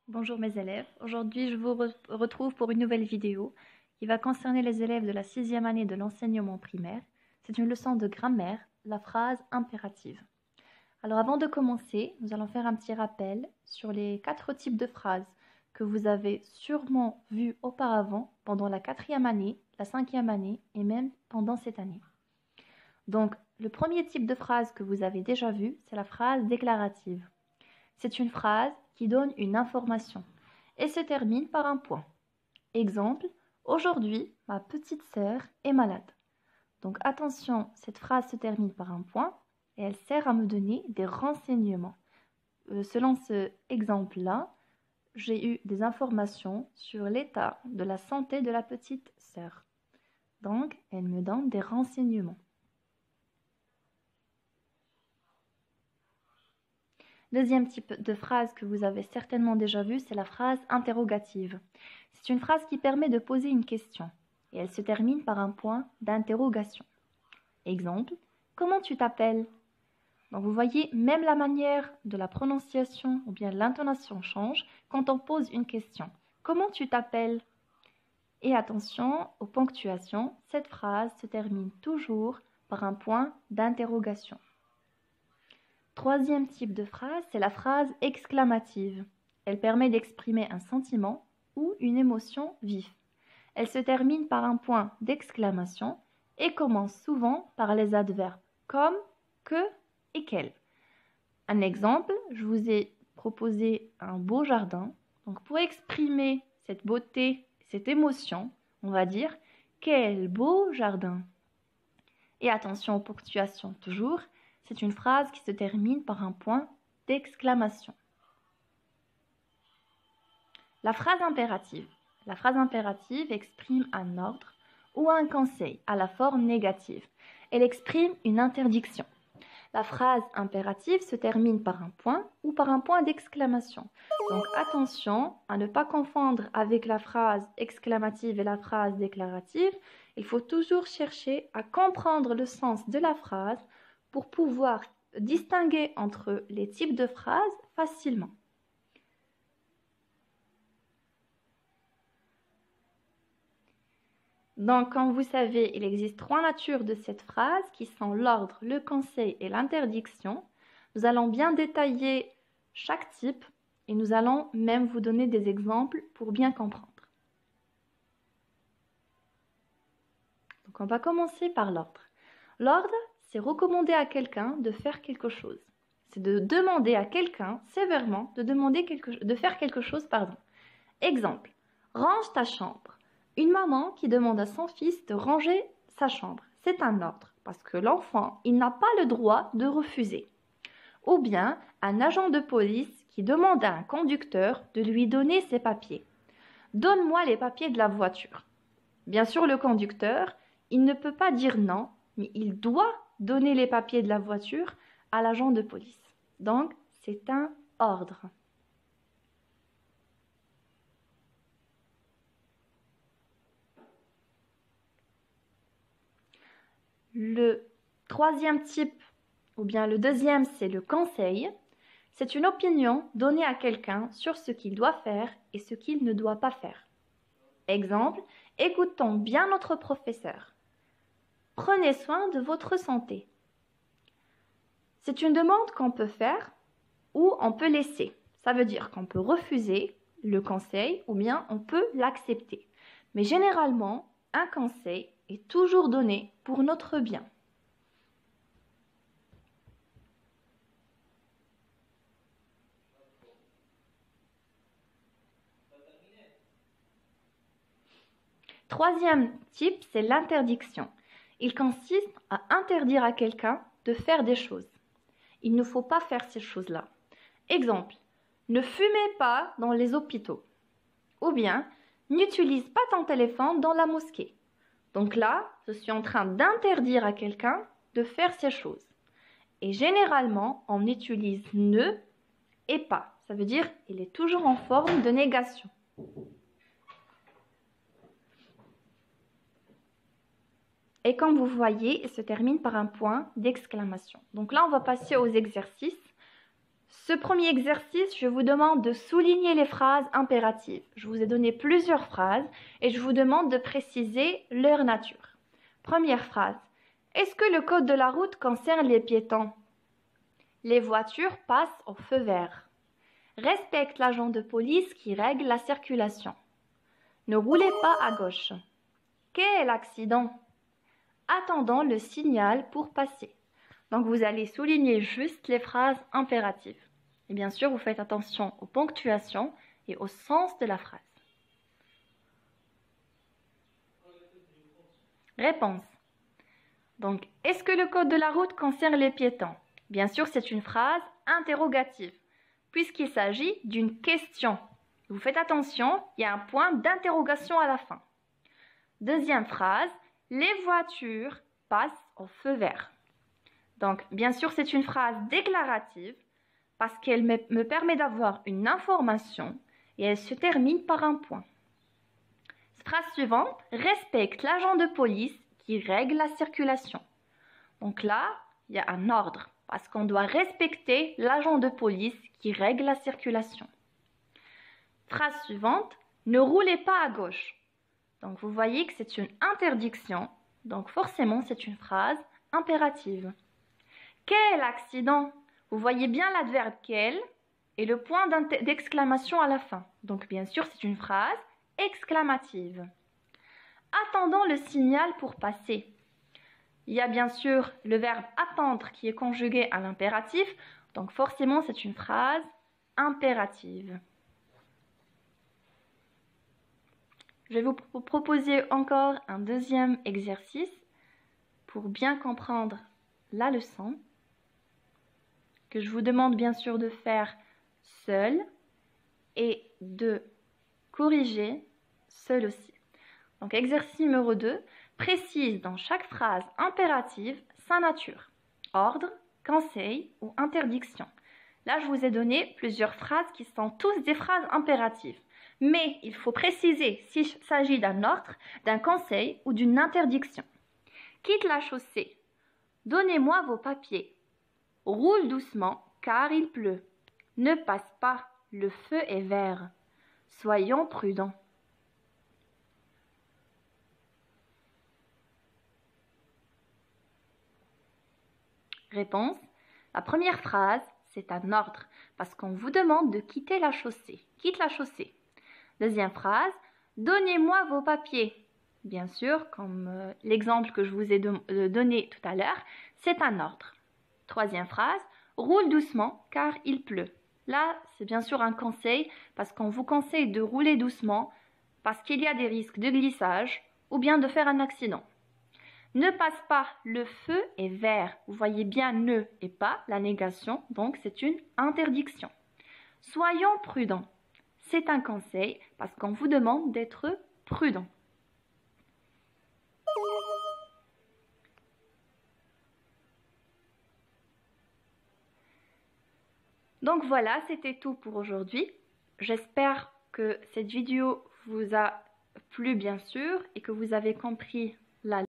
Bonjour mes élèves, aujourd'hui je vous retrouve pour une nouvelle vidéo qui va concerner les élèves de la 6e année de l'enseignement primaire. C'est une leçon de grammaire, la phrase impérative. Alors avant de commencer, nous allons faire un petit rappel sur les 4 types de phrases que vous avez sûrement vues auparavant pendant la 4e année, la 5e année et même pendant cette année. Donc le premier type de phrase que vous avez déjà vu, c'est la phrase déclarative. C'est une phrase qui donne une information et se termine par un point. Exemple, aujourd'hui, ma petite sœur est malade. Donc attention, cette phrase se termine par un point et elle sert à me donner des renseignements. Selon ce exemple-là, j'ai eu des informations sur l'état de la santé de la petite sœur. Donc, elle me donne des renseignements. Deuxième type de phrase que vous avez certainement déjà vu, c'est la phrase interrogative. C'est une phrase qui permet de poser une question et elle se termine par un point d'interrogation. Exemple, comment tu t'appelles? Donc vous voyez, même la manière de la prononciation ou bien l'intonation change quand on pose une question. Comment tu t'appelles? Et attention aux ponctuations, cette phrase se termine toujours par un point d'interrogation. Troisième type de phrase, c'est la phrase exclamative. Elle permet d'exprimer un sentiment ou une émotion vive. Elle se termine par un point d'exclamation et commence souvent par les adverbes comme, que et quel. Un exemple, je vous ai proposé un beau jardin. Donc pour exprimer cette beauté, cette émotion, on va dire quel beau jardin. Et attention aux ponctuations toujours. C'est une phrase qui se termine par un point d'exclamation. La phrase impérative. La phrase impérative exprime un ordre ou un conseil à la forme négative. Elle exprime une interdiction. La phrase impérative se termine par un point ou par un point d'exclamation. Donc attention à ne pas confondre avec la phrase exclamative et la phrase déclarative. Il faut toujours chercher à comprendre le sens de la phrase pour pouvoir distinguer entre les types de phrases facilement. Donc, comme vous savez, il existe 3 natures de cette phrase qui sont l'ordre, le conseil et l'interdiction. Nous allons bien détailler chaque type et nous allons même vous donner des exemples pour bien comprendre. Donc, on va commencer par l'ordre. L'ordre, c'est recommander à quelqu'un de faire quelque chose. C'est de demander à quelqu'un sévèrement de faire quelque chose. Exemple, range ta chambre. Une maman qui demande à son fils de ranger sa chambre. C'est un ordre parce que l'enfant, il n'a pas le droit de refuser. Ou bien un agent de police qui demande à un conducteur de lui donner ses papiers. Donne-moi les papiers de la voiture. Bien sûr, le conducteur, il ne peut pas dire non, mais il doit donner les papiers de la voiture à l'agent de police. Donc, c'est un ordre. Le troisième type, ou bien le deuxième, c'est le conseil. C'est une opinion donnée à quelqu'un sur ce qu'il doit faire et ce qu'il ne doit pas faire. Exemple, écoutons bien notre professeur. Prenez soin de votre santé. C'est une demande qu'on peut faire ou on peut laisser. Ça veut dire qu'on peut refuser le conseil ou bien on peut l'accepter. Mais généralement, un conseil est toujours donné pour notre bien. Troisième type, c'est l'interdiction. Il consiste à interdire à quelqu'un de faire des choses. Il ne faut pas faire ces choses-là. Exemple, ne fumez pas dans les hôpitaux. Ou bien, n'utilise pas ton téléphone dans la mosquée. Donc là, je suis en train d'interdire à quelqu'un de faire ces choses. Et généralement, on utilise ne et pas. Ça veut dire il est toujours en forme de négation. Et comme vous voyez, il se termine par un point d'exclamation. Donc là, on va passer aux exercices. Ce premier exercice, je vous demande de souligner les phrases impératives. Je vous ai donné plusieurs phrases et je vous demande de préciser leur nature. Première phrase. Est-ce que le code de la route concerne les piétons? Les voitures passent au feu vert. Respecte l'agent de police qui règle la circulation. Ne roulez pas à gauche. Quel accident? Attendons le signal pour passer. Donc vous allez souligner juste les phrases impératives. Et bien sûr, vous faites attention aux ponctuations et au sens de la phrase. Réponse. Donc, est-ce que le code de la route concerne les piétons? Bien sûr, c'est une phrase interrogative, puisqu'il s'agit d'une question. Vous faites attention, il y a un point d'interrogation à la fin. Deuxième phrase, les voitures passent au feu vert. Donc, bien sûr, c'est une phrase déclarative parce qu'elle me permet d'avoir une information et elle se termine par un point. Phrase suivante, respecte l'agent de police qui règle la circulation. Donc là, il y a un ordre parce qu'on doit respecter l'agent de police qui règle la circulation. Phrase suivante, ne roulez pas à gauche. Donc vous voyez que c'est une interdiction, donc forcément c'est une phrase impérative. Quel accident? Vous voyez bien l'adverbe quel et le point d'exclamation à la fin. Donc bien sûr c'est une phrase exclamative. Attendons le signal pour passer. Il y a bien sûr le verbe attendre qui est conjugué à l'impératif, donc forcément c'est une phrase impérative. Je vais vous proposer encore un deuxième exercice pour bien comprendre la leçon, que je vous demande bien sûr de faire seul et de corriger seul aussi. Donc exercice numéro 2, précise dans chaque phrase impérative sa nature, ordre, conseil ou interdiction. Là, je vous ai donné plusieurs phrases qui sont tous des phrases impératives. Mais il faut préciser s'il s'agit d'un ordre, d'un conseil ou d'une interdiction. Quitte la chaussée. Donnez-moi vos papiers. Roule doucement car il pleut. Ne passe pas, le feu est vert. Soyons prudents. Réponse. La première phrase, c'est un ordre parce qu'on vous demande de quitter la chaussée. Quitte la chaussée. Deuxième phrase, donnez-moi vos papiers. Bien sûr, comme l'exemple que je vous ai donné tout à l'heure, c'est un ordre. Troisième phrase, roule doucement car il pleut. Là, c'est bien sûr un conseil parce qu'on vous conseille de rouler doucement parce qu'il y a des risques de glissage ou bien de faire un accident. Ne passe pas, le feu est vert. Vous voyez bien ne et pas, la négation, donc c'est une interdiction. Soyons prudents. C'est un conseil parce qu'on vous demande d'être prudent. Donc voilà, c'était tout pour aujourd'hui. J'espère que cette vidéo vous a plu bien sûr et que vous avez compris la